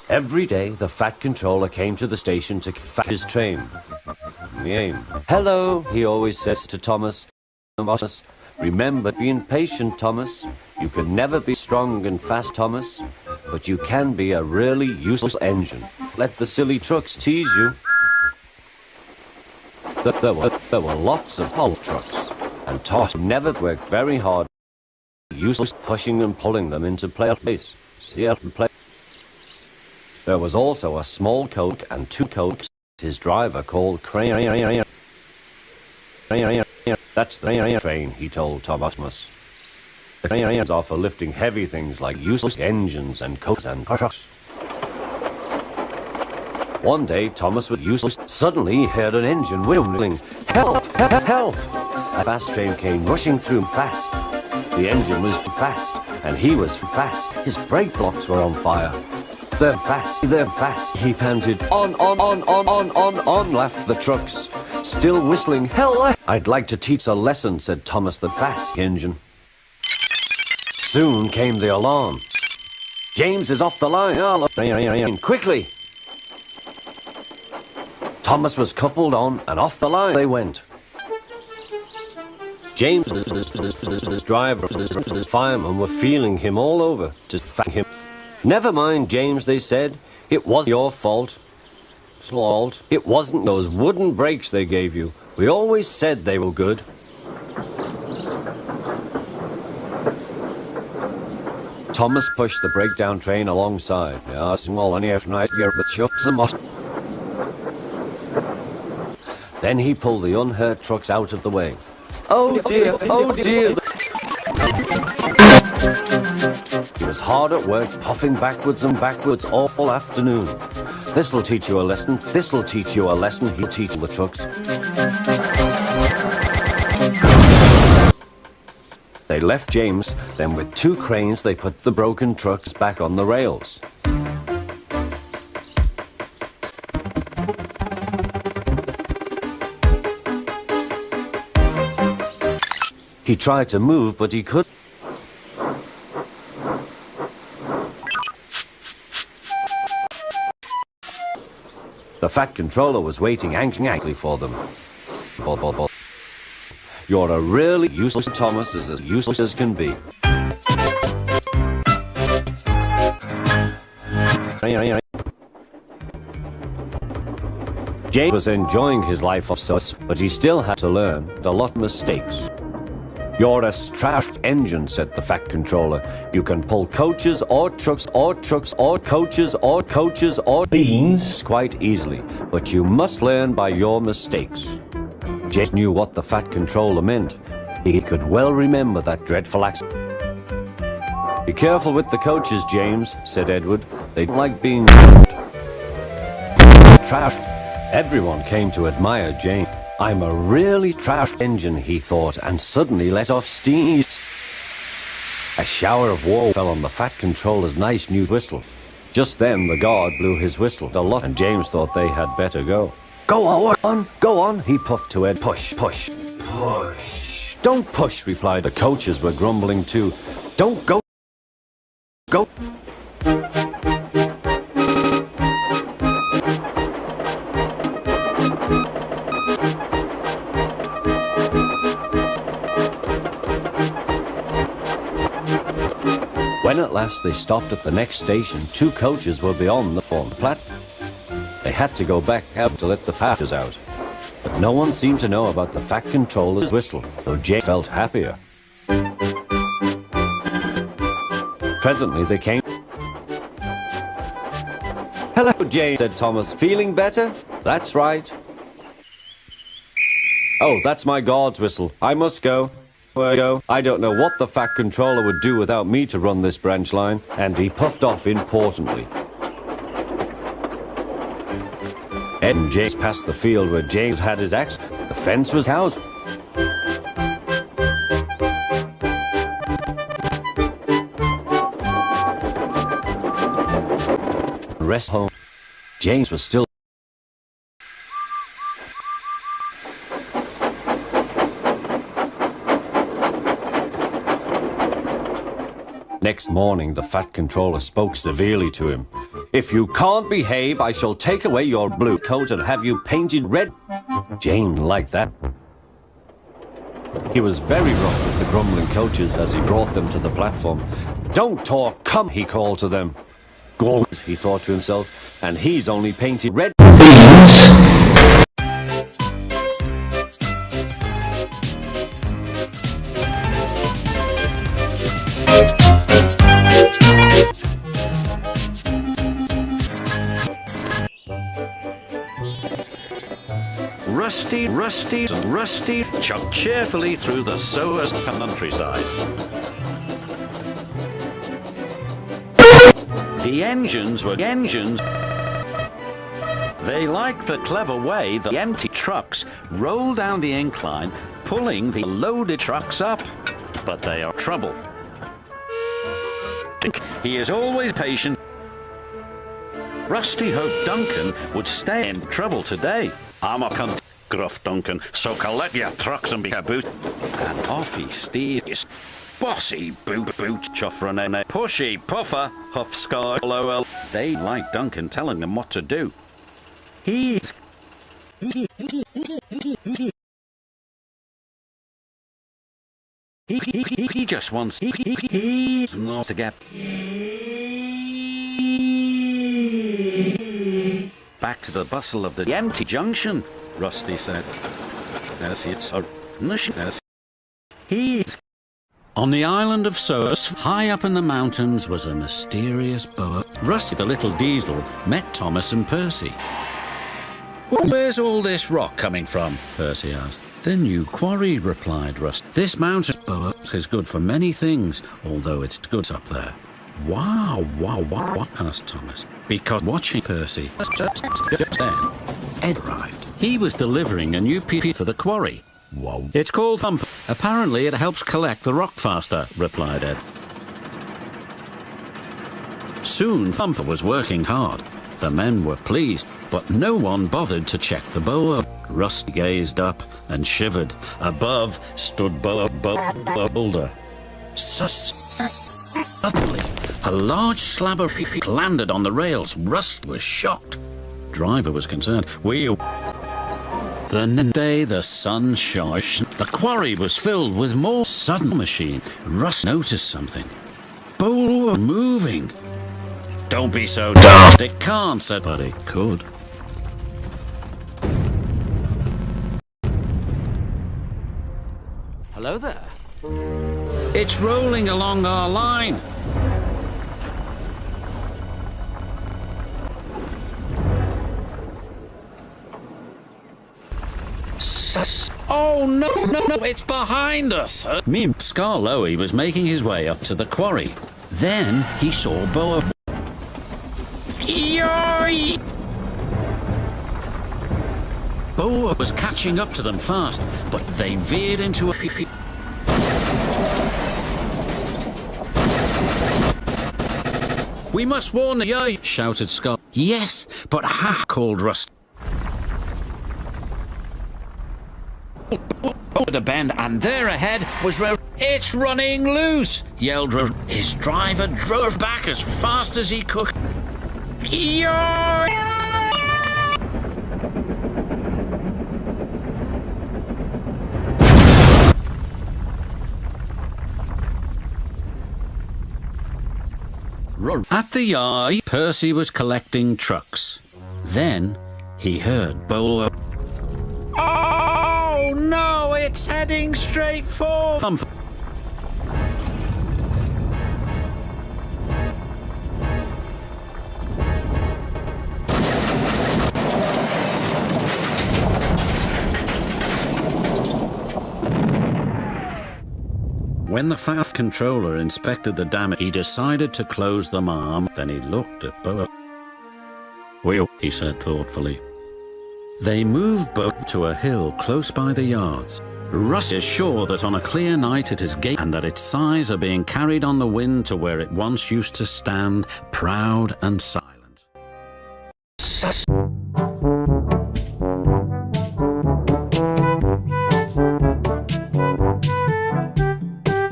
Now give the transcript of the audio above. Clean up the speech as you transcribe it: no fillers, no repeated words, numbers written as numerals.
Every day, the Fat Controller came to the station to fat his train. Hello, he always says to Thomas. Remember being patient, Thomas. You can never be strong and fast, Thomas, but you can be a really useless engine. Let the silly trucks tease you. There were lots of pull trucks, and Thomas never worked very hard, useless pushing and pulling them into place. There was also a small coach and two coaches. His driver called Crane. That's the train, he told Thomas. The cranes are for lifting heavy things like useless engines and coaches and trucks. One day, Thomas was useless. Suddenly, he heard an engine whistling. Help! Help! Help! A fast train came rushing through fast. The engine was fast, and he was fast. His brake blocks were on fire. They're fast, he panted. On, laughed the trucks. Still whistling, hell! I'd like to teach a lesson, said Thomas the fast engine. Soon came the alarm. James is off the line. Quickly! Thomas was coupled on, and off the line they went. James, the driver, the firemen were feeling him all over to thank him. Never mind, James, they said. It wasn't your fault. It wasn't those wooden brakes they gave you. We always said they were good. Thomas pushed the breakdown train alongside. Then he pulled the unhurt trucks out of the way. Oh dear, oh dear. He was hard at work, puffing backwards and backwards all afternoon. This'll teach you a lesson, this'll teach you a lesson, he'll teach the trucks. They left James, then with two cranes they put the broken trucks back on the rails. He tried to move, but he couldn't. The Fat Controller was waiting anxiously for them. You're a really useless Thomas, as useless as can be. James was enjoying his life of sus, but he still had to learn a lot of mistakes. You're a trashed engine, said the Fat Controller. You can pull coaches or trucks or coaches or beans quite easily, but you must learn by your mistakes. James knew what the Fat Controller meant. He could well remember that dreadful accident. Be careful with the coaches, James, said Edward. They don't like being trashed. Everyone came to admire James. I'm a really trashed engine, he thought, and suddenly let off steam. A shower of water fell on the Fat Controller's nice new whistle. Just then the guard blew his whistle a lot, and James thought they had better go. Go on, he puffed to Ed. Push. Don't push, replied the coaches were grumbling too. Don't go. When at last they stopped at the next station, two coaches were beyond the platform. They had to go back out to let the passengers out. But no one seemed to know about the Fat Controller's whistle, though James felt happier. Presently they came. Hello, James, said Thomas. Feeling better? That's right. Oh, that's my guard's whistle. I must go. I don't know what the Fat Controller would do without me to run this branch line. And he puffed off importantly. Ed and James passed the field where James had his accident. The fence was housed. Rest home. James was still. Next morning, the Fat Controller spoke severely to him. If you can't behave, I shall take away your blue coat and have you painted red. Jane liked that. He was very rough with the grumbling coaches as he brought them to the platform. Don't talk, come, he called to them. Go, he thought to himself, and he's only painted red. Rusty chugged cheerfully through the sowers countryside. The engines. They liked the clever way the empty trucks roll down the incline, pulling the loaded trucks up. But they are trouble. He is always patient. Rusty hoped Duncan would stay in trouble today. I'm a cunt, gruff Duncan, so collect your trucks and be a boot. And off he steers. Bossy boot, chuffranene, pushy puffer, huff sky, lol. They like Duncan telling them what to do. He just wants he's not to get back to the bustle of the empty junction. Rusty said. He's on the island of Soos, high up in the mountains, was a mysterious boa. Rusty the little diesel met Thomas and Percy. Where's all this rock coming from? Percy asked. The new quarry, replied Rusty. This mountain boa is good for many things, although it's good up there. Wow, asked Thomas. Because watching Percy. Then Ed arrived. He was delivering a new PP for the quarry. Whoa. It's called Thumper. Apparently it helps collect the rock faster, replied Ed. Soon Thumper was working hard. The men were pleased, but no one bothered to check the boa. Rusty gazed up and shivered. Above stood boulder. Suddenly, a large slab of PP landed on the rails. Rusty was shocked. Driver was concerned. The next day the sun shone. The quarry was filled with more sudden machine. Russ noticed something. Boulder moving. Don't be so daft. It can't, said, but it could. Hello there. It's rolling along our line. Oh no, it's behind us. Scarloey was making his way up to the quarry. Then he saw Boa. Yoy! Boa was catching up to them fast, but they veered into a PP. We must warn the Yoy, shouted Scar. Yes, but ha, called Rust. The bend, and there ahead was It's running loose, yelled Rover. His driver drove back as fast as he could. At the yard, Percy was collecting trucks. Then he heard Boa. Oh no, it's heading straight for Thumper. When the FAF controller inspected the damage, he decided to close the arm. Then he looked at Boa. Well, he said thoughtfully. They moved both to a hill close by the yards. Russ is sure that on a clear night it is gay and that its sighs are being carried on the wind to where it once used to stand, proud and silent.